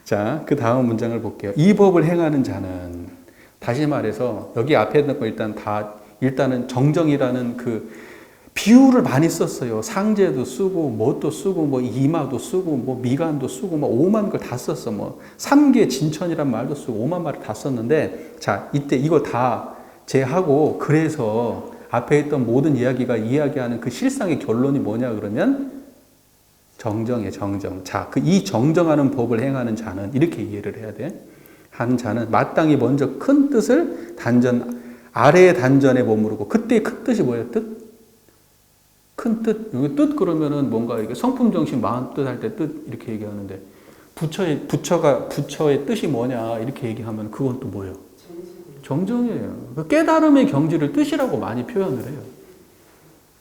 자, 그 다음 문장을 볼게요. 이 법을 행하는 자는, 다시 말해서 여기 앞에 있는 거 일단은 정정이라는 그 비유를 많이 썼어요. 상제도 쓰고 뭣도 쓰고 뭐 이마도 쓰고 뭐 미간도 쓰고 뭐 오만 걸 다 썼어. 뭐 삼계 진천이란 말도 쓰고 오만 말을 다 썼는데, 자, 이때 이거 다 제하고, 그래서 앞에 있던 모든 이야기가 이야기하는 그 실상의 결론이 뭐냐 그러면 정정이에요. 정정. 자, 이 정정하는 법을 행하는 자는 이렇게 이해를 해야 돼. 한 자는 마땅히 먼저 큰 뜻을 아래의 단전에 머무르고, 그때 큰 뜻이 뭐예요? 뜻? 큰 뜻. 여기 뜻 그러면은 뭔가 이게 성품 정신 마음 뜻 할 때 뜻 이렇게 얘기하는데, 부처의 뜻이 뭐냐 이렇게 얘기하면 그건 또 뭐예요? 정정이에요. 그 깨달음의 경지를 뜻이라고 많이 표현을 해요.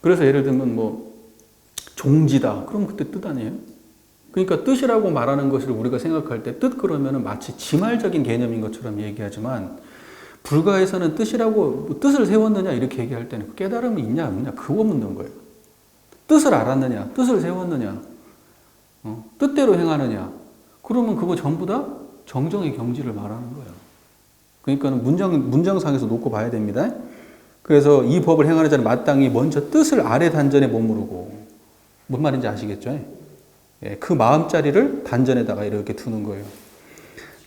그래서 예를 들면 뭐 종지다. 그럼 그때 뜻 아니에요? 그러니까 뜻이라고 말하는 것을 우리가 생각할 때 뜻 그러면은 마치 지말적인 개념인 것처럼 얘기하지만, 불가에서는 뜻이라고 뜻을 세웠느냐 이렇게 얘기할 때는 깨달음이 있냐 없냐 그거 묻는 거예요. 뜻을 알았느냐, 뜻을 세웠느냐, 뜻대로 행하느냐, 그러면 그거 전부 다 정정의 경지를 말하는 거예요. 그러니까는 문장상에서 놓고 봐야 됩니다. 그래서 이 법을 행하는 자는 마땅히 먼저 뜻을 아래 단전에 머무르고, 뭔 말인지 아시겠죠? 예, 그 마음자리를 단전에다가 이렇게 두는 거예요.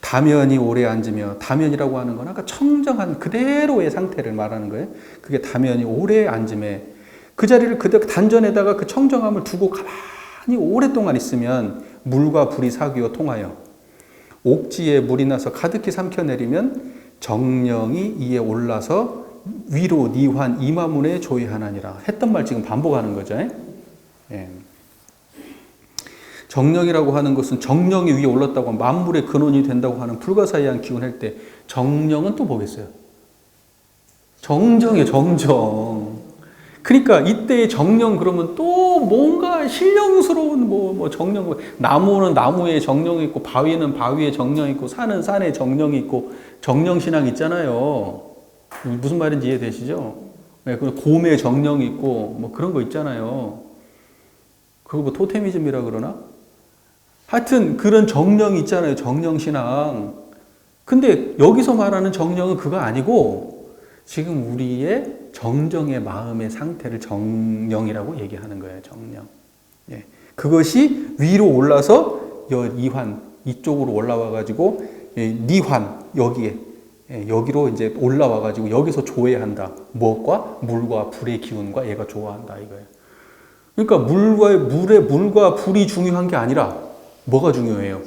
다면이 오래 앉으며, 다면이라고 하는 건 아까 청정한 그대로의 상태를 말하는 거예요. 그게 다면이 오래 앉음에, 그 자리를 그대로 단전에다가 그 청정함을 두고 가만히 오랫동안 있으면 물과 불이 사귀어 통하여 옥지에 물이 나서 가득히 삼켜내리면 정령이 이에 올라서 위로 니환 이마문에 조이하나니라. 했던 말 지금 반복하는 거죠. 예. 정령이라고 하는 것은 정령이 위에 올랐다고 하면 만물의 근원이 된다고 하는 불가사의한 기운을 할 때, 정령은 또 뭐겠어요? 정정이에요. 정정. 그러니까 이때의 정령 그러면 또 뭔가 신령스러운 뭐 정령, 나무는 나무에 정령이 있고 바위는 바위에 정령이 있고 산은 산에 정령이 있고 정령신앙 있잖아요. 무슨 말인지 이해되시죠? 네, 곰에 정령이 있고 뭐 그런 거 있잖아요. 그거 뭐 토테미즘이라 그러나? 하여튼 그런 정령이 있잖아요. 정령신앙. 근데 여기서 말하는 정령은 그거 아니고, 지금 우리의 정정의 마음의 상태를 정령이라고 얘기하는 거예요. 정령. 예. 그것이 위로 올라서 이환 이쪽으로 올라와 가지고 니환 여기에 여기로 이제 올라와 가지고 여기서 조회한다. 무엇과? 물과 불의 기운과 얘가 조화한다 이거예요. 그러니까 물과 불이 중요한 게 아니라 뭐가 중요해요?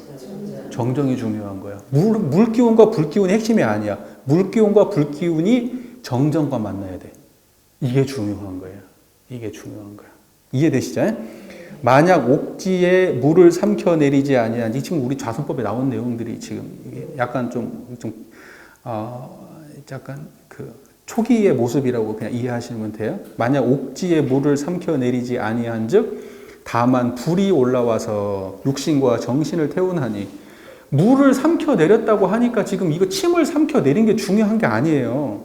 정정이 중요한 거야. 물 기운과 불 기운이 핵심이 아니야. 물 기운과 불 기운이 정정과 만나야 돼. 이게 중요한 거예요. 이게 중요한 거야. 이해되시죠? 만약 옥지에 물을 삼켜내리지 아니하니, 지금 우리 좌선법에 나온 내용들이 지금 이게 약간 약간 그 초기의 모습이라고 그냥 이해하시면 돼요. 만약 옥지에 물을 삼켜내리지 아니한즉 다만 불이 올라와서 육신과 정신을 태우나니, 물을 삼켜내렸다고 하니까 지금 이거 침을 삼켜내린 게 중요한 게 아니에요.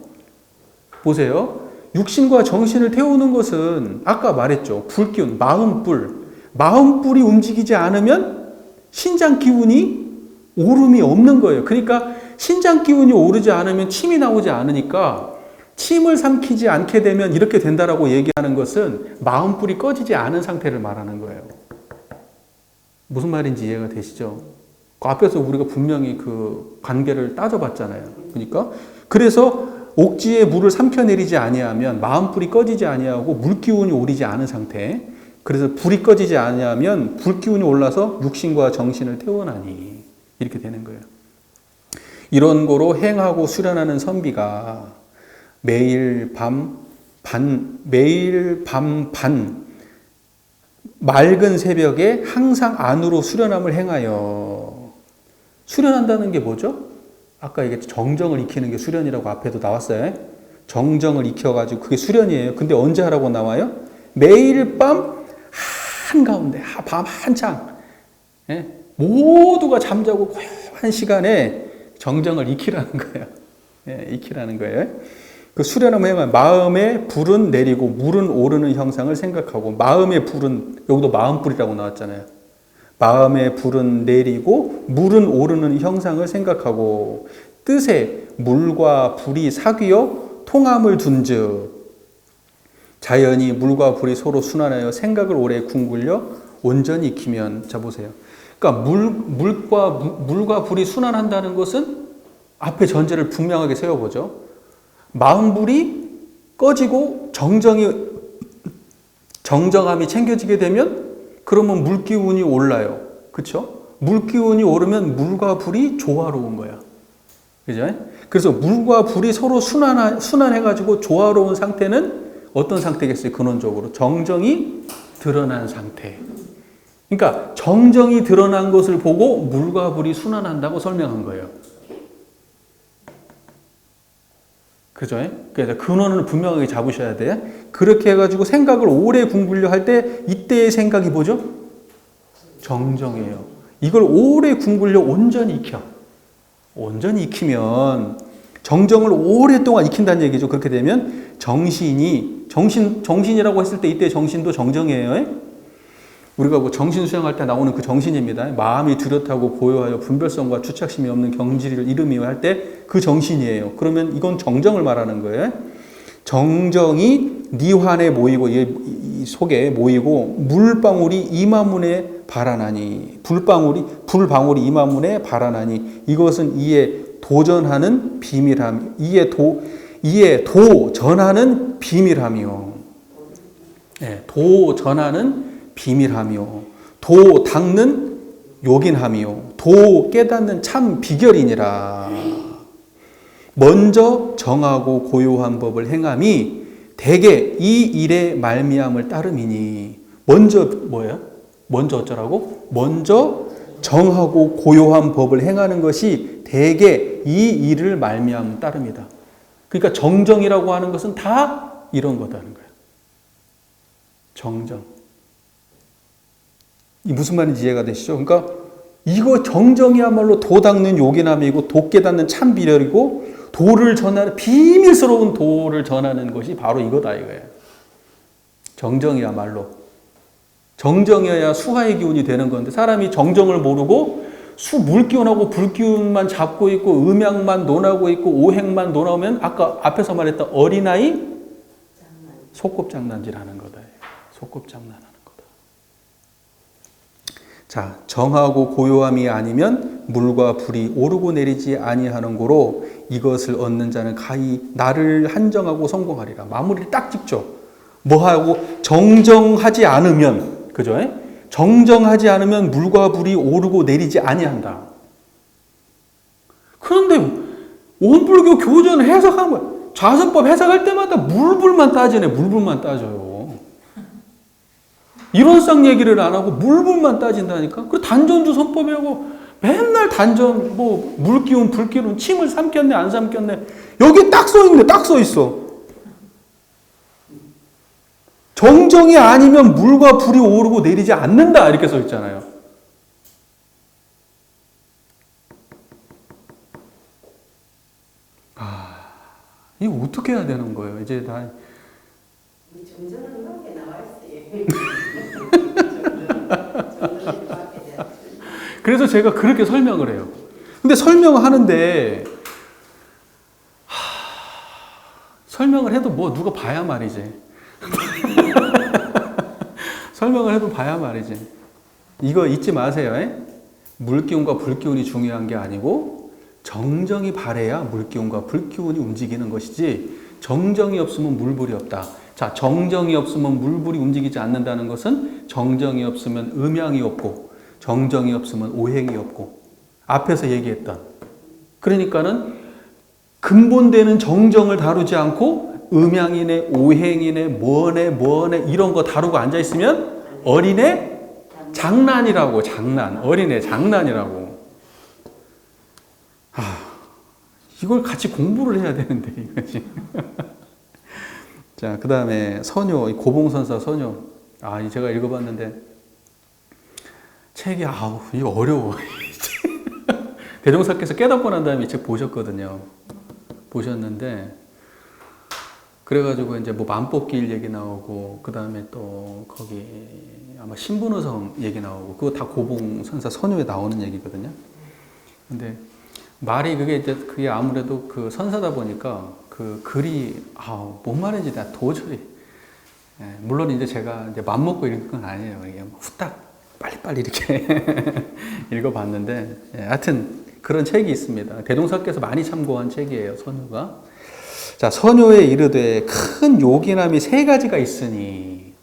보세요. 육신과 정신을 태우는 것은 아까 말했죠. 불기운, 마음불이 움직이지 않으면 신장 기운이 오름이 없는 거예요. 그러니까 신장 기운이 오르지 않으면 침이 나오지 않으니까, 침을 삼키지 않게 되면 이렇게 된다라고 얘기하는 것은 마음불이 꺼지지 않은 상태를 말하는 거예요. 무슨 말인지 이해가 되시죠? 그 앞에서 우리가 분명히 그 관계를 따져봤잖아요. 그러니까 그래서 옥지에 물을 삼켜내리지 아니하면 마음불이 꺼지지 아니하고 물기운이 오르지 않은 상태. 그래서 불이 꺼지지 아니하면 불기운이 올라서 육신과 정신을 태워나니, 이렇게 되는 거예요. 이런 거로 행하고 수련하는 선비가 매일 밤 반 맑은 새벽에 항상 안으로 수련함을 행하여, 수련한다는 게 뭐죠? 아까 얘기했죠. 정정을 익히는 게 수련이라고 앞에도 나왔어요. 정정을 익혀가지고 그게 수련이에요. 근데 언제 하라고 나와요? 매일 밤 한가운데, 밤 한창, 모두가 잠자고 고요한 시간에 정정을 익히라는 거예요. 익히라는 거예요. 그 수련함을 행하면 마음의 불은 내리고 물은 오르는 형상을 생각하고, 마음의 불은, 여기도 마음불이라고 나왔잖아요. 마음의 불은 내리고 물은 오르는 형상을 생각하고 뜻에 물과 불이 사귀어 통함을 둔즉 자연히 물과 불이 서로 순환하여 생각을 오래 궁굴려 온전히 익히면. 자 보세요. 그러니까 물과 불이 순환한다는 것은 앞에 전제를 분명하게 세워보죠. 마음불이 꺼지고 정정함이 챙겨지게 되면 그러면 물기운이 올라요. 그렇죠? 물기운이 오르면 물과 불이 조화로운 거야. 그죠? 그래서 물과 불이 서로 순환해가지고 조화로운 상태는 어떤 상태겠어요? 근원적으로 정정이 드러난 상태. 그러니까 정정이 드러난 것을 보고 물과 불이 순환한다고 설명한 거예요. 그죠? 그래서 근원을 분명하게 잡으셔야 돼. 그렇게 해가지고 생각을 오래 궁굴려 할 때 이때의 생각이 뭐죠? 정정이에요. 이걸 오래 궁굴려 온전히 익혀. 온전히 익히면 정정을 오랫동안 익힌다는 얘기죠. 그렇게 되면 정신이라고 했을 때 이때 정신도 정정이에요. 우리가 뭐 정신 수양할 때 나오는 그 정신입니다. 마음이 뚜렷하고 고요하여 분별성과 주착심이 없는 경지를 이름이여 할 때 그 정신이에요. 그러면 이건 정정을 말하는 거예요. 정정이 니환에 모이고 이 속에 모이고 물방울이 이마문에 발하나니 불방울이 이마문에 발하나니 이것은 이에 도전하는 비밀함 이에 도전하는 비밀함이요. 네, 도전하는 비밀함이요. 도 닦는 요긴함이요. 도 깨닫는 참 비결이니라. 먼저 정하고 고요한 법을 행함이 대개 이 일의 말미암을 따름이니. 먼저 뭐예요? 먼저 어쩌라고? 먼저 정하고 고요한 법을 행하는 것이 대개 이 일을 말미암을 따름이다. 그러니까 정정이라고 하는 것은 다 이런 거다는 거예요. 정정. 이 무슨 말인지 이해가 되시죠? 그러니까 이거 정정이야말로 도 닦는 요긴함이고 도 깨닫는 참 비결이고 도를 전하는 비밀스러운 도를 전하는 것이 바로 이거다 이거예요. 정정이야말로. 정정이어야 수화의 기운이 되는 건데 사람이 정정을 모르고 물기운하고 불기운만 잡고 있고 음양만 논하고 있고 오행만 논하면 아까 앞에서 말했던 어린아이 소꿉장난질하는 거다. 소꿉장난하는 거다. 자, 정하고 고요함이 아니면 물과 불이 오르고 내리지 아니하는 고로 이것을 얻는 자는 가히 나를 한정하고 성공하리라. 마무리를 딱 짓죠. 뭐하고 정정하지 않으면, 그죠? 정정하지 않으면 물과 불이 오르고 내리지 아니한다. 그런데 원불교 교전을 해석한 거야. 자선법 해석할 때마다 물불만 따지네. 물불만 따져요. 이론상 얘기를 안 하고 물불만 따진다니까. 그리고 단전주 선법이라고 맨날 단전 뭐 물기운 불기운 침을 삼켰네 안 삼켰네. 여기 딱 써 있는데 딱 써 있어. 정정이 아니면 물과 불이 오르고 내리지 않는다 이렇게 써 있잖아요. 이거 어떻게 해야 되는 거예요? 이제 다 정정은 그렇게 나와 있어요. 그래서 제가 그렇게 설명을 해요. 근데 설명을 하는데 설명을 해도 뭐 누가 봐야 말이지. 설명을 해도 봐야 말이지. 이거 잊지 마세요. 물기운과 불기운이 중요한 게 아니고 정정이 바래야 물기운과 불기운이 움직이는 것이지 정정이 없으면 물불이 없다. 자, 정정이 없으면 물불이 움직이지 않는다는 것은 정정이 없으면 음양이 없고 정정이 없으면 오행이 없고 앞에서 얘기했던 그러니까는 근본되는 정정을 다루지 않고 음양이네 오행이네 뭐네 이런 거 다루고 앉아있으면 어린애 장난이라고. 장난. 어린애 장난이라고. 이걸 같이 공부를 해야 되는데 이거지. 자, 그 다음에 선효, 고봉선사 선효. 제가 읽어봤는데 책이 이거 어려워. 대종사께서 깨닫고 난 다음에 이 책 보셨거든요. 보셨는데 그래가지고 이제 뭐 만뽑길 얘기 나오고 그 다음에 또 거기 아마 신분의성 얘기 나오고 그거 다 고봉선사 선유에 나오는 얘기거든요. 근데 말이 그게 아무래도 그 선사다 보니까 그 글이 뭔 말인지 내가 도저히 물론 이제 제가 이제 맘먹고 읽은 건 아니에요. 이게 후딱 빨리빨리 이렇게 읽어봤는데 하여튼 그런 책이 있습니다. 대동사께서 많이 참고한 책이에요. 선유가. 자, 선유에 이르되 큰 요긴함이 세 가지가 있으니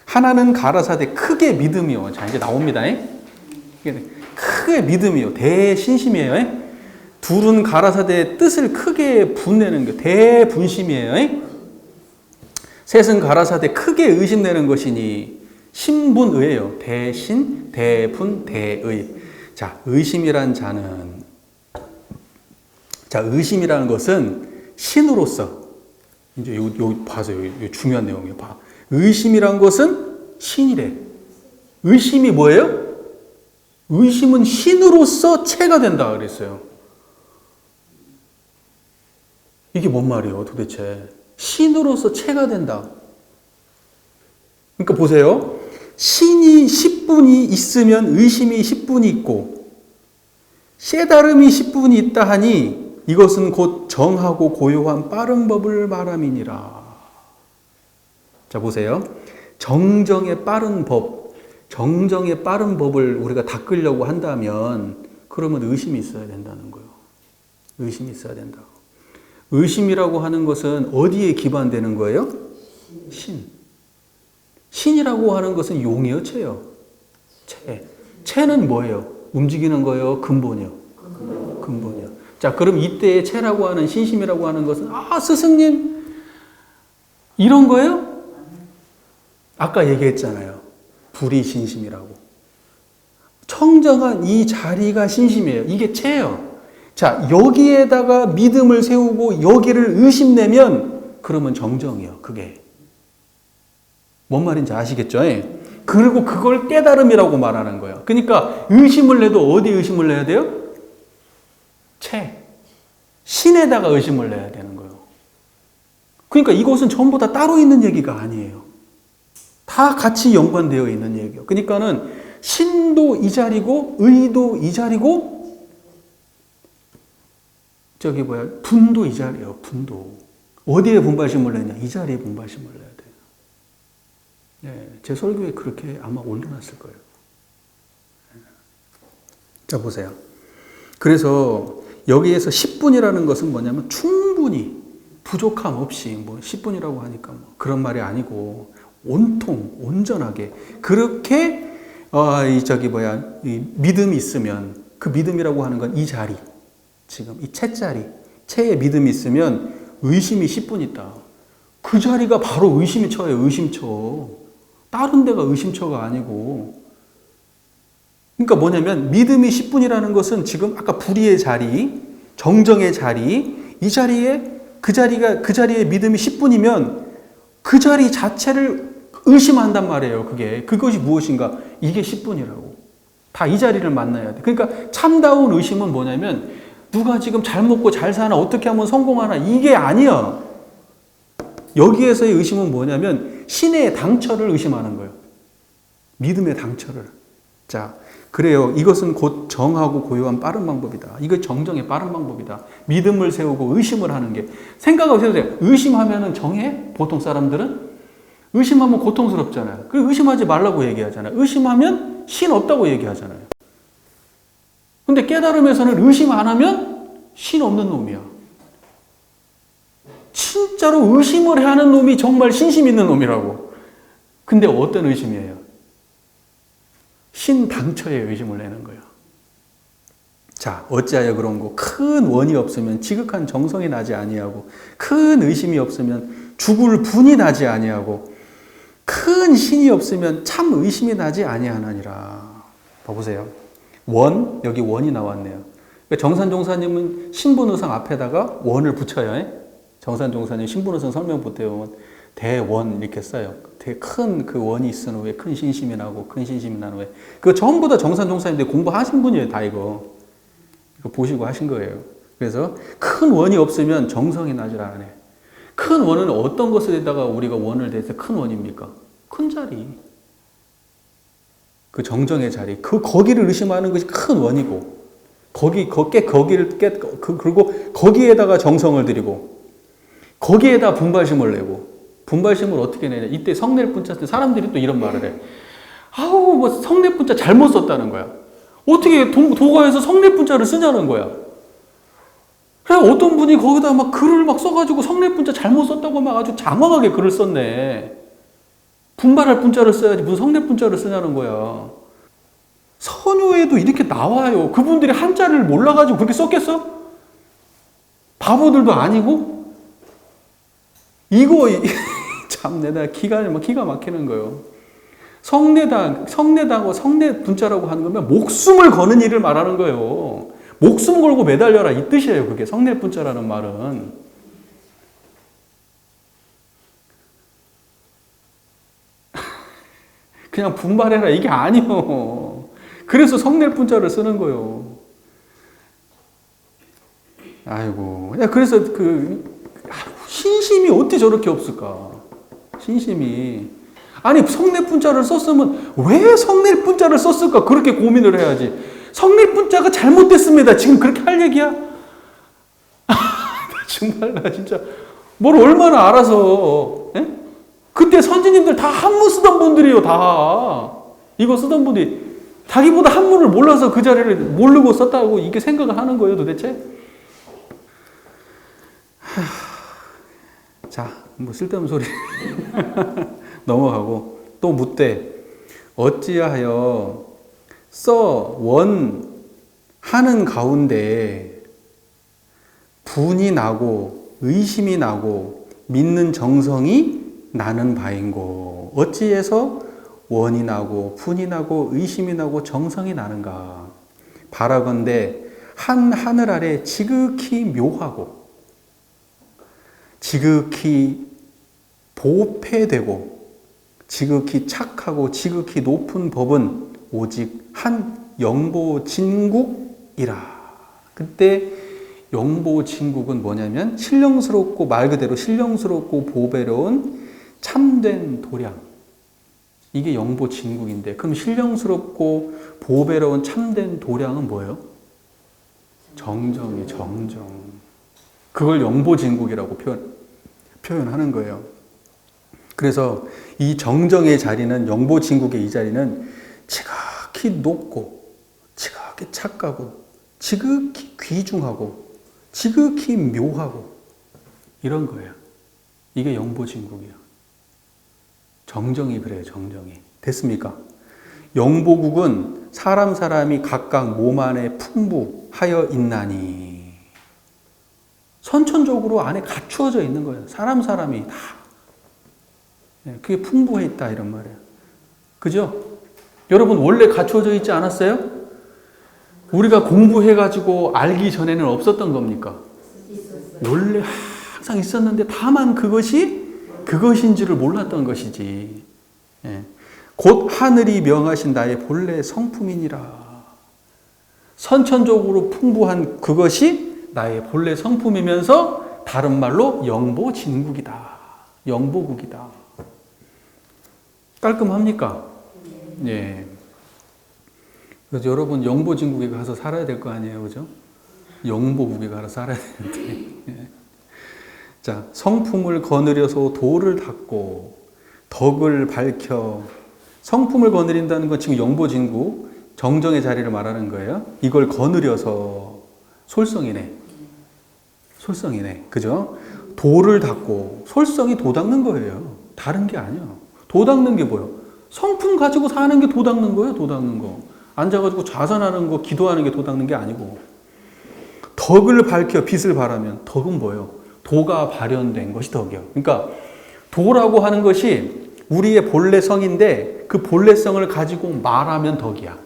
하나는 가라사대 크게 믿음이요. 자, 이제 나옵니다. 크게 믿음이요. 대신심이에요. 둘은 가라사대의 뜻을 크게 분내는 게 대분심이에요. 셋은 가라사대 크게 의심내는 것이니 신분의예요. 대신, 대분, 대의. 자, 의심이란 자는 의심이라는 것은 신으로서 이제 요 봐서요. 요 중요한 내용이에요. 봐. 의심이란 것은 신이래. 의심이 뭐예요? 의심은 신으로서 체가 된다 그랬어요. 이게 뭔 말이에요, 도대체? 신으로서 체가 된다. 그러니까 보세요. 신이 10분이 있으면 의심이 10분이 있고 깨달음이 10분이 있다 하니 이것은 곧 정하고 고요한 빠른 법을 말함이니라. 자, 보세요. 정정의 빠른 법을 우리가 닦으려고 한다면 그러면 의심이 있어야 된다는 거예요. 의심이 있어야 된다. 의심이라고 하는 것은 어디에 기반되는 거예요? 신. 신이라고 하는 것은 용이요, 체요? 체. 체는 뭐예요? 움직이는 거예요? 근본이요? 근본이요. 자, 그럼 이때의 체라고 하는 신심이라고 하는 것은 스승님 이런 거예요? 아까 얘기했잖아요. 불이 신심이라고. 청정한 이 자리가 신심이에요. 이게 체예요. 자, 여기에다가 믿음을 세우고 여기를 의심내면 그러면 정정이요. 그게. 뭔 말인지 아시겠죠? 그리고 그걸 깨달음이라고 말하는 거예요. 그러니까 의심을 내도 어디 의심을 내야 돼요? 체. 신에다가 의심을 내야 되는 거예요. 그러니까 이것은 전부 다 따로 있는 얘기가 아니에요. 다 같이 연관되어 있는 얘기예요. 그러니까는 신도 이 자리고 의도 이 자리고 분도 이 자리예요. 분도. 어디에 분발심을 내냐? 이 자리에 분발심을 내야 돼요. 제 설교에 그렇게 아마 올려놨을 거예요. 자, 보세요. 그래서 여기에서 10분이라는 것은 뭐냐면 충분히 부족함 없이 10분이라고 하니까 그런 말이 아니고 온통 온전하게 그렇게 이 믿음이 있으면 그 믿음이라고 하는 건 이 자리 지금 이 채자리 채에 믿음이 있으면 의심이 10분 있다. 그 자리가 바로 의심처예요. 의심처. 다른 데가 의심처가 아니고. 그러니까 뭐냐면 믿음이 10분이라는 것은 지금 아까 불의의 자리, 정정의 자리, 이 자리에 그 자리에 믿음이 10분이면 그 자리 자체를 의심한단 말이에요. 그것이 무엇인가? 이게 10분이라고. 다 이 자리를 만나야 돼. 그러니까 참다운 의심은 뭐냐면 누가 지금 잘 먹고 잘 사나 어떻게 하면 성공하나 이게 아니야. 여기에서의 의심은 뭐냐면 신의 당처를 의심하는 거예요. 믿음의 당처를. 자, 그래요. 이것은 곧 정하고 고요한 빠른 방법이다. 이거 정정의 빠른 방법이다. 믿음을 세우고 의심을 하는 게. 생각을 해보세요. 의심하면은 정해? 보통 사람들은? 의심하면 고통스럽잖아요. 그리고 의심하지 말라고 얘기하잖아요. 의심하면 신 없다고 얘기하잖아요. 근데 깨달음에서는 의심 안 하면 신 없는 놈이야. 진짜로 의심을 하는 놈이 정말 신심 있는 놈이라고. 근데 어떤 의심이에요? 신 당처에 의심을 내는 거예요. 자, 어찌하여 그런 거? 큰 원이 없으면 지극한 정성이 나지 아니하고 큰 의심이 없으면 죽을 분이 나지 아니하고 큰 신이 없으면 참 의심이 나지 아니하나니라. 봐보세요. 여기 원이 나왔네요. 그러니까 정산종사님은 신분의상 앞에다가 원을 붙여요. 정산종사님 신분의상 설명 보태요. 대원 이렇게 써요. 되게 큰 그 원이 있은 후에 큰 신심이 나고 큰 신심이 난 후에 그거 전부 다 정산종사님들 공부하신 분이에요. 다 이거 보시고 하신 거예요. 그래서 큰 원이 없으면 정성이 나질 않아요. 큰 원은 어떤 것에다가 우리가 원을 대서 큰 원입니까? 큰 자리. 그 정정의 자리. 거기를 의심하는 것이 큰 원이고, 그리고 거기에다가 정성을 들이고, 거기에다 분발심을 내고, 분발심을 어떻게 내냐. 이때 성낼 분자 때 사람들이 또 이런 말을 해. 아우, 뭐 성낼 분자 잘못 썼다는 거야. 어떻게 도가에서 성낼 분자를 쓰냐는 거야. 그래, 어떤 분이 거기다 막 글을 막 써가지고 성낼 분자 잘못 썼다고 막 아주 장황하게 글을 썼네. 분발할 분자를 써야지 무슨 성낼 분자를 쓰냐는 거야. 선유에도 이렇게 나와요. 그분들이 한자를 몰라가지고 그렇게 썼겠어? 바보들도 아니고? 이거 참 내가 기가 막히는 거예요. 성내다고 성내 분자라고 하는 거면 목숨을 거는 일을 말하는 거예요. 목숨 걸고 매달려라 이 뜻이에요. 그게 성내 분자라는 말은. 그냥 분발해라 이게 아니요. 그래서 성낼 분자를 쓰는 거예요. 아이고, 야 그래서 신심이 어떻게 저렇게 없을까? 신심이. 아니 성낼 분자를 썼으면 왜 성낼 분자를 썼을까? 그렇게 고민을 해야지. 성낼 분자가 잘못됐습니다. 지금 그렇게 할 얘기야? 정말 나 진짜 뭘 얼마나 알아서. 에? 그때 선지님들 다 한문 쓰던 분들이에요. 다 이거 쓰던 분들이 자기보다 한문을 몰라서 그 자리를 모르고 썼다고 이게 생각을 하는 거예요 도대체? 자, 뭐 쓸데없는 소리 넘어가고 또 묻되 어찌하여 원 하는 가운데 분이 나고 의심이 나고 믿는 정성이 나는 바인고 어찌해서 원이 나고 분이 나고 의심이 나고 정성이 나는가. 바라건대 한 하늘 아래 지극히 묘하고 지극히 보패되고 지극히 착하고 지극히 높은 법은 오직 한 영보진국이라. 그때 영보진국은 뭐냐면 신령스럽고 말 그대로 신령스럽고 보배로운 참된 도량. 이게 영보진국인데 그럼 신령스럽고 보배로운 참된 도량은 뭐예요? 정정이 정정. 그걸 영보진국이라고 표현하는 거예요. 그래서 이 정정의 자리는 영보진국의 이 자리는 지극히 높고 지극히 착하고 지극히 귀중하고 지극히 묘하고 이런 거예요. 이게 영보진국이에요. 정정이 그래요. 정정이. 됐습니까? 영보국은 사람이 각각 몸 안에 풍부하여 있나니 선천적으로 안에 갖추어져 있는 거예요. 사람이 다. 그게 풍부해 있다 이런 말이에요. 그죠? 여러분 원래 갖추어져 있지 않았어요? 우리가 공부해가지고 알기 전에는 없었던 겁니까? 원래 항상 있었는데 다만 그것인 줄을 몰랐던 것이지. 곧 하늘이 명하신 나의 본래 성품이니라. 선천적으로 풍부한 그것이 나의 본래 성품이면서 다른 말로 영보진국이다. 영보국이다. 깔끔합니까? 예. 그래서 여러분 영보진국에 가서 살아야 될 거 아니에요, 그죠? 영보국에 가서 살아야 되는데. 예. 자, 성품을 거느려서 도를 닦고 덕을 밝혀. 성품을 거느린다는 건 지금 영보진국 정정의 자리를 말하는 거예요. 이걸 거느려서 솔성이네. 그죠? 도를 닦고 솔성이 도 닦는 거예요. 다른 게 아니야. 도 닦는 게 뭐예요? 성품 가지고 사는 게 도 닦는 거예요. 도 닦는 거. 앉아가지고 좌선하는 거, 기도하는 게 도 닦는 게 아니고. 덕을 밝혀 빛을 발하면 덕은 뭐예요? 도가 발현된 것이 덕이에요. 그러니까 도라고 하는 것이 우리의 본래 성인데 그 본래성을 가지고 말하면 덕이야.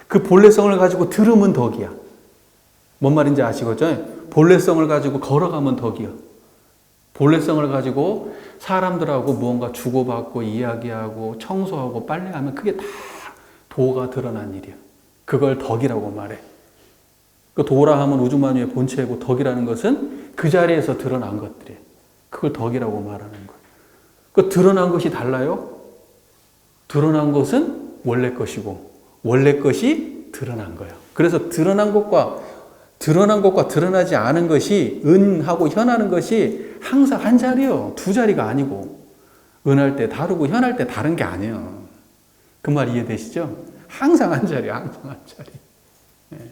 그 본래성을 가지고 들으면 덕이야. 뭔 말인지 아시겠죠? 본래성을 가지고 걸어가면 덕이야. 본래성을 가지고 사람들하고 무언가 주고받고 이야기하고 청소하고 빨래하면 그게 다 도가 드러난 일이야. 그걸 덕이라고 말해. 그 도라 하면 우주만유의 본체이고 덕이라는 것은 그 자리에서 드러난 것들이에요. 그걸 덕이라고 말하는 거예요. 그 드러난 것이 달라요? 드러난 것은 원래 것이고 원래 것이 드러난 거예요. 그래서 드러난 것과 드러나지 않은 것이 은하고 현하는 것이 항상 한 자리요. 두 자리가 아니고 은할 때 다르고 현할 때 다른 게 아니에요. 그 말 이해되시죠? 항상 한 자리, 항상 한 자리. 예.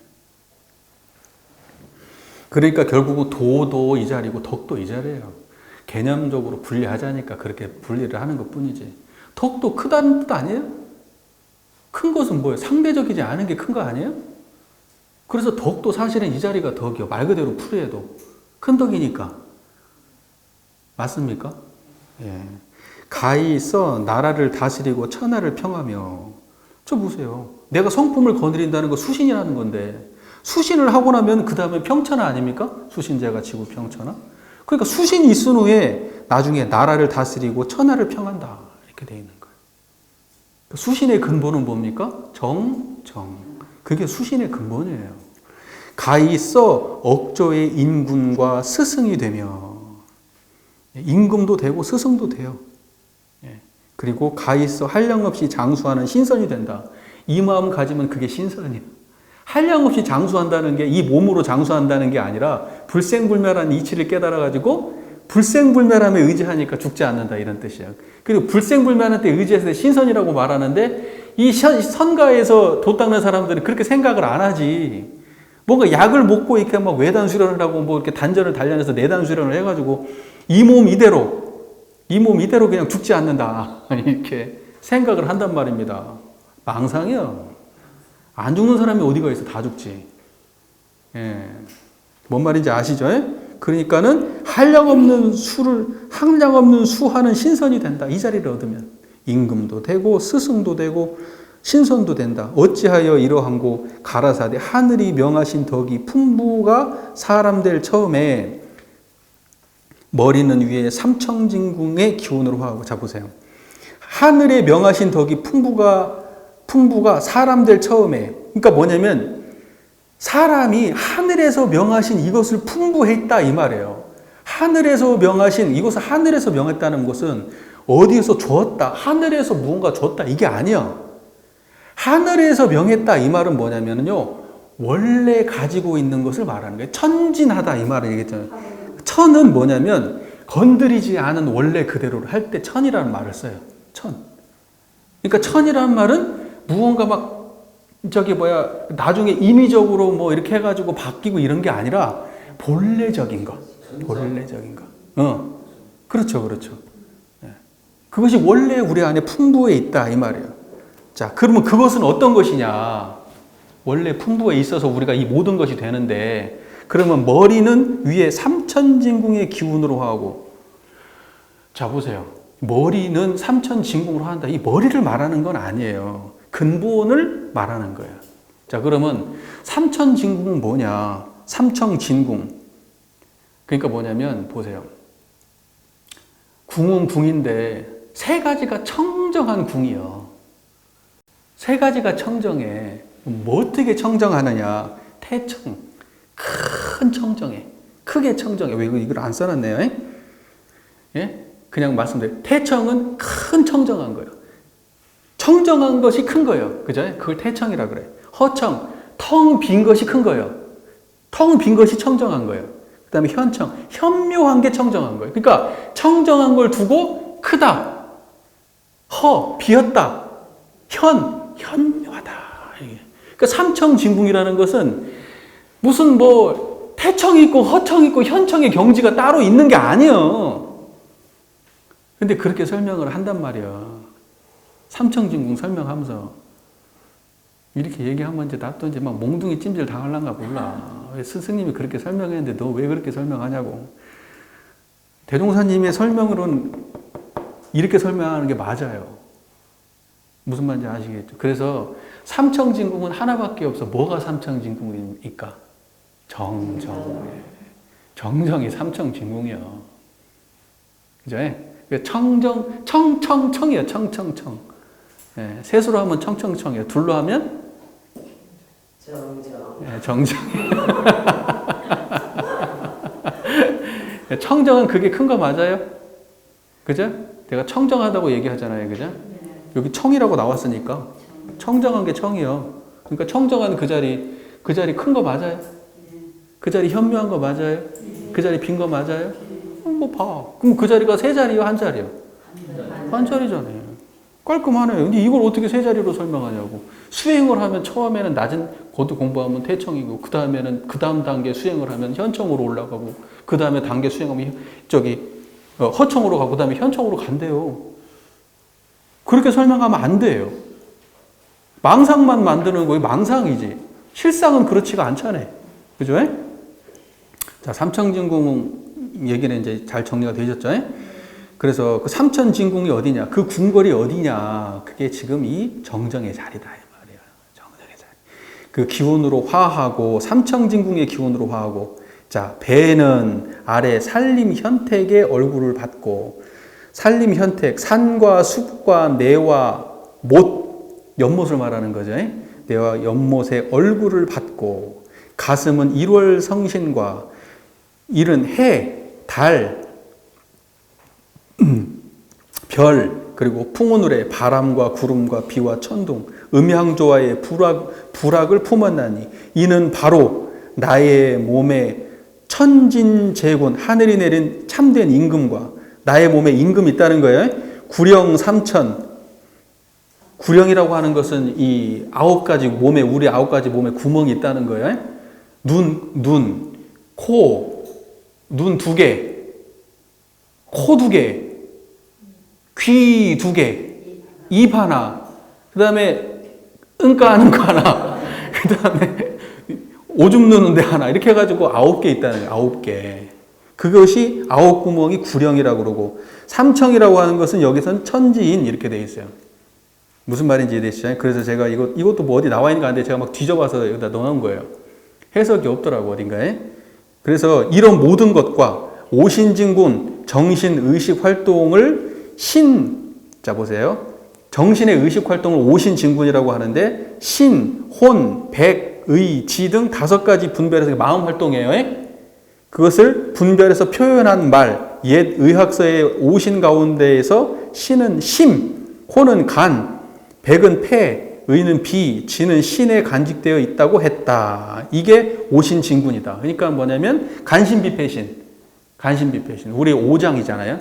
그러니까 결국은 도도 이 자리고 덕도 이 자리예요. 개념적으로 분리하자니까 그렇게 분리를 하는 것 뿐이지. 덕도 크다는 뜻 아니에요? 큰 것은 뭐예요? 상대적이지 않은 게 큰 거 아니에요? 그래서 덕도 사실은 이 자리가 덕이요. 말 그대로 풀이해도 큰 덕이니까. 맞습니까? 예. 가히 있어 나라를 다스리고 천하를 평하며. 저 보세요. 내가 성품을 거느린다는 거 수신이라는 건데 수신을 하고 나면 그 다음에 평천하 아닙니까? 수신제가 지구 평천하. 그러니까 수신이 있은 후에 나중에 나라를 다스리고 천하를 평한다. 이렇게 돼 있는 거예요. 수신의 근본은 뭡니까? 정. 그게 수신의 근본이에요. 가히 있어 억조의 인군과 스승이 되며 임금도 되고 스승도 돼요. 그리고 가히 있어 한량없이 장수하는 신선이 된다. 이 마음 가지면 그게 신선이에요. 한량없이 장수한다는 게 이 몸으로 장수한다는 게 아니라 불생불멸한 이치를 깨달아가지고 불생불멸함에 의지하니까 죽지 않는다 이런 뜻이야. 그리고 불생불멸한 때 의지해서 신선이라고 말하는데 이 선가에서 도 닦는 사람들은 그렇게 생각을 안 하지. 뭔가 약을 먹고 이렇게 막 외단 수련을 하고 뭐 이렇게 단전을 단련해서 내단 수련을 해가지고 이 몸 이대로 그냥 죽지 않는다 이렇게 생각을 한단 말입니다. 망상이요. 안 죽는 사람이 어디가 있어? 다 죽지. 예. 뭔 말인지 아시죠? 그러니까는 한량없는 수하는 신선이 된다. 이 자리를 얻으면 임금도 되고 스승도 되고 신선도 된다. 어찌하여 이러한고 가라사대 하늘이 명하신 덕이 풍부가 사람 될 처음에 머리는 위에 삼청진궁의 기운으로 하고. 자 보세요. 하늘에 명하신 덕이 풍부가 사람 될 처음에. 그러니까 뭐냐면 사람이 하늘에서 명하신 이것을 풍부했다 이 말이에요. 하늘에서 명하신 이것을 하늘에서 명했다는 것은 어디에서 주었다, 하늘에서 무언가 줬다 이게 아니야. 하늘에서 명했다 이 말은 뭐냐면요, 원래 가지고 있는 것을 말하는 거예요. 천진하다 이 말을 얘기했잖아요. 천은 뭐냐면 건드리지 않은 원래 그대로를 할 때 천이라는 말을 써요. 천. 그러니까 천이라는 말은 무언가 막 나중에 임의적으로 뭐 이렇게 해가지고 바뀌고 이런 게 아니라 본래적인 거. 그렇죠. 그것이 원래 우리 안에 풍부해 있다 이 말이에요. 자, 그러면 그것은 어떤 것이냐? 원래 풍부해 있어서 우리가 이 모든 것이 되는데, 그러면 머리는 위에 삼천진궁의 기운으로 하고. 자, 보세요. 머리는 삼천진궁으로 한다. 이 머리를 말하는 건 아니에요. 근본을 말하는 거예요. 자, 그러면 삼천진궁은 뭐냐? 삼청진궁. 그러니까 뭐냐면, 보세요. 궁은 궁인데, 세 가지가 청정한 궁이요. 세 가지가 청정해. 뭐 어떻게 청정하느냐? 태청. 큰 청정해. 크게 청정해. 왜 이걸 안 써놨네요? 예? 그냥 말씀드려요. 태청은 큰 청정한 거예요. 청정한 것이 큰 거예요. 그죠? 그걸 태청이라 그래. 허청, 텅 빈 것이 큰 거예요. 텅 빈 것이 청정한 거예요. 그 다음에 현청, 현묘한 게 청정한 거예요. 그러니까 청정한 걸 두고 크다. 비었다. 현묘하다. 그러니까 삼청진궁이라는 것은 무슨 뭐 태청이 있고 허청이 있고 현청의 경지가 따로 있는 게 아니에요. 근데 그렇게 설명을 한단 말이야. 삼청진궁 설명하면서 이렇게 얘기하면 이제 나도 이제 막 몽둥이 찜질 당할란가 몰라. 왜 스승님이 그렇게 설명했는데 너 왜 그렇게 설명하냐고. 대종사님의 설명으로는 이렇게 설명하는 게 맞아요. 무슨 말인지 아시겠죠? 그래서 삼청진궁은 하나밖에 없어. 뭐가 삼청진궁입니까? 정정이 삼청진궁이요. 그죠? 청이에요. 청청. 예, 셋으로 하면 청청청이에요. 둘로 하면 정정. 예, 정정. 청정은 그게 큰 거 맞아요? 그죠? 내가 청정하다고 얘기하잖아요. 그죠? 여기 청이라고 나왔으니까 청정한 게 청이요. 그러니까 청정한 그 자리 큰 거 맞아요? 그 자리 현묘한 거 맞아요? 그 자리 빈 거 맞아요? 뭐 봐. 그럼 그 자리가 세 자리요, 한 자리요? 한 자리잖아요. 깔끔하네요. 근데 이걸 어떻게 세 자리로 설명하냐고. 수행을 하면 처음에는 낮은 고도 공부하면 대청이고, 그 다음에는 그 다음 단계 수행을 하면 현청으로 올라가고, 그 다음에 단계 수행하면 허청으로 가고, 그 다음에 현청으로 간대요. 그렇게 설명하면 안 돼요. 망상만 만드는 거예요. 망상이지. 실상은 그렇지가 않잖아요. 그죠? 자, 삼천진궁 얘기는 이제 잘 정리가 되셨죠? 그래서 그 삼천진궁이 어디냐? 그 궁궐이 어디냐? 그게 지금 이 정정의 자리다. 이 말이야. 정정의 자리. 그 기운으로 화하고, 삼천진궁의 기운으로 화하고, 자, 배는 아래 산림현택의 얼굴을 받고, 산림현택, 산과 숲과 내와 못, 연못을 말하는 거죠. 내와 연못의 얼굴을 받고, 가슴은 일월 성신과 일은 해, 달, 별, 그리고 풍운울의 바람과 구름과 비와 천둥, 음향조화의 불악을 품었나니 이는 바로 나의 몸에 천진재군, 하늘이 내린 참된 임금과 나의 몸에 임금이 있다는 거예요. 구령 삼천. 구령이라고 하는 것은 이 우리 9가지 몸에 구멍이 있다는 거예요. 눈, 코, 눈 2개, 코 2개, 귀 2개, 입 하나, 그 다음에 은가 하는 거 하나, 그 다음에 오줌 누는 데 하나, 이렇게 해가지고 9개 있다는 거예요. 9개. 그것이 9구멍이 구령이라고 그러고, 삼청이라고 하는 것은 여기서는 천지인 이렇게 되어 있어요. 무슨 말인지 이해되시죠? 그래서 제가 이것도 뭐 어디 나와 있는 거 아닌데 제가 막 뒤져봐서 여기다 넣어놓은 거예요. 해석이 없더라고, 어딘가에. 그래서 이런 모든 것과 오신진군, 정신, 의식 활동을 자, 보세요. 정신의 의식 활동을 오신진군이라고 하는데, 신, 혼, 백, 의, 지 등 5가지 분별해서 마음 활동이에요. 그것을 분별해서 표현한 말, 옛 의학서의 오신 가운데에서 신은 심, 혼은 간, 백은 폐, 의는 비, 지는 신에 간직되어 있다고 했다. 이게 오신진군이다. 그러니까 뭐냐면 간신비패신. 우리 5장이잖아요.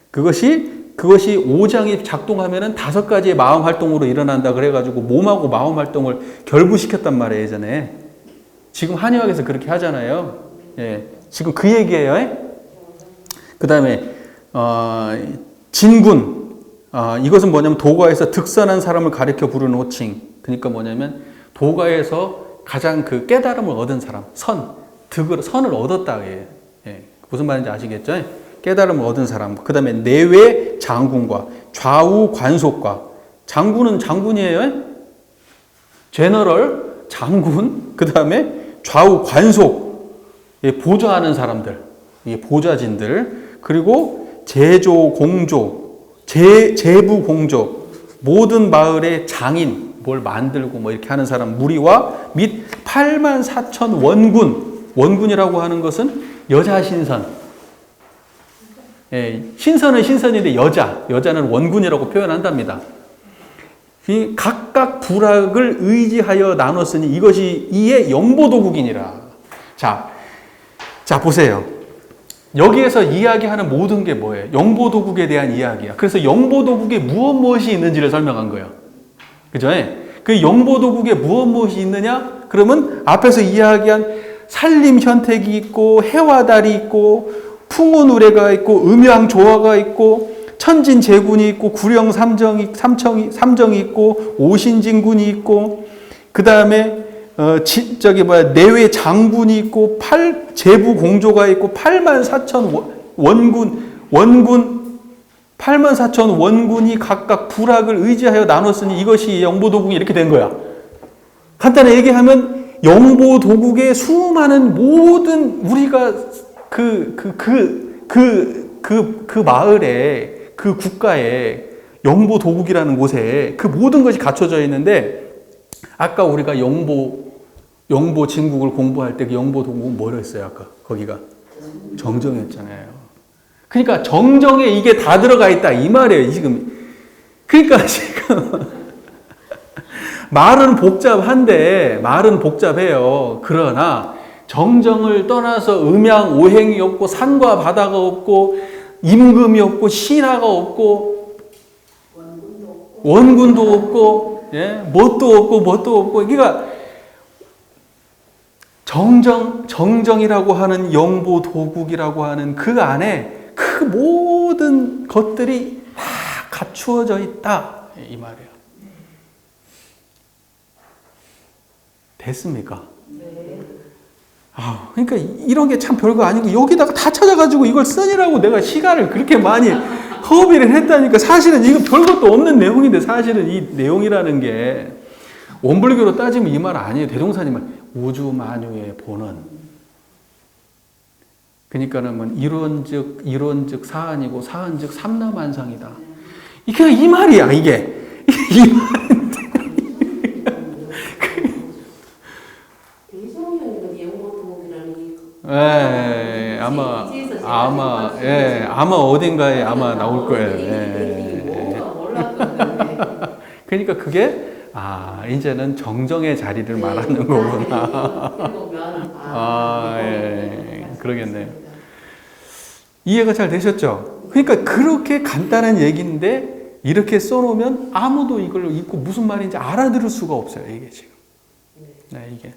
그것이 5장이 작동하면은 5가지의 마음 활동으로 일어난다 그래가지고 몸하고 마음 활동을 결부시켰단 말이에요, 예전에. 지금 한의학에서 그렇게 하잖아요. 예. 지금 그 얘기예요. 그 다음에, 진군. 이것은 뭐냐면 도가에서 득선한 사람을 가리켜 부르는 호칭. 그러니까 뭐냐면 도가에서 가장 그 깨달음을 얻은 사람. 선을 얻었다. 예. 무슨 말인지 아시겠죠? 깨달음을 얻은 사람. 그 다음에 내외 장군과 좌우 관속과. 장군은 장군이에요. 제너럴, 장군. 그 다음에 좌우 관속. 보좌하는 사람들. 보좌진들. 그리고 제조, 공조. 제부 공조, 모든 마을의 장인, 뭘 만들고 뭐 이렇게 하는 사람, 무리와 및 84,000 원군이라고 하는 것은 여자 신선. 예, 신선은 신선인데 여자는 원군이라고 표현한답니다. 이 각각 부락을 의지하여 나눴으니 이것이 이에 영보도국이니라. 자, 보세요. 여기에서 이야기하는 모든 게 뭐예요? 영보도국에 대한 이야기야. 그래서 영보도국에 무엇이 있는지를 설명한 거예요. 그죠? 그 영보도국에 무엇이 있느냐? 그러면 앞에서 이야기한 산림현택이 있고, 해와 달이 있고, 풍운우레가 있고, 음양조화가 있고, 천진재군이 있고, 구령 삼정이 있고, 오신진군이 있고, 그 다음에 내외 장군이 있고, 제부 공조가 있고, 84,000 원군, 84,000 원군이 각각 부락을 의지하여 나눴으니 이것이 영보도국이 이렇게 된 거야. 간단히 얘기하면, 영보도국의 수많은 모든 우리가 그 마을에, 그 국가에, 영보도국이라는 곳에 그 모든 것이 갖춰져 있는데, 아까 우리가 영보 진국을 공부할 때 그 영보도국은 뭐라 했어요? 아까 거기가 정정이었잖아요. 그러니까 정정에 이게 다 들어가 있다 이 말이에요. 지금 그러니까 지금 말은 복잡해요. 그러나 정정을 떠나서 음양 오행이 없고 산과 바다가 없고 임금이 없고 신하가 없고 원군도 없고 예? 뭣도 없고 그러니까 정정이라고 하는 영보 도국이라고 하는 그 안에 그 모든 것들이 다 갖추어져 있다 이 말이에요. 됐습니까? 네. 그러니까 이런 게 참 별거 아니고 여기다가 다 찾아가지고 이걸 쓰느라고 내가 시간을 그렇게 많이 허비를 했다니까. 사실은 이거 별것도 없는 내용인데 사실은 이 내용이라는 게 원불교로 따지면 이 말 아니에요. 대종사님 말 우주 만유의 본원. 그러니까는 뭐 이론즉 사안이고 사안즉 삼라만상이다. 이게 그냥 이 말이야 이게. 이 말인데. 예, 아마 어딘가에 아마 나올 거예요. 그러니까 그게 이제는 정정의 자리를 말하는 거구나. 그러겠네요. 이해가 잘 되셨죠? 그러니까 그렇게 간단한 얘기인데 이렇게 써놓으면 아무도 이걸 읽고 무슨 말인지 알아들을 수가 없어요. 이게 지금. 이게.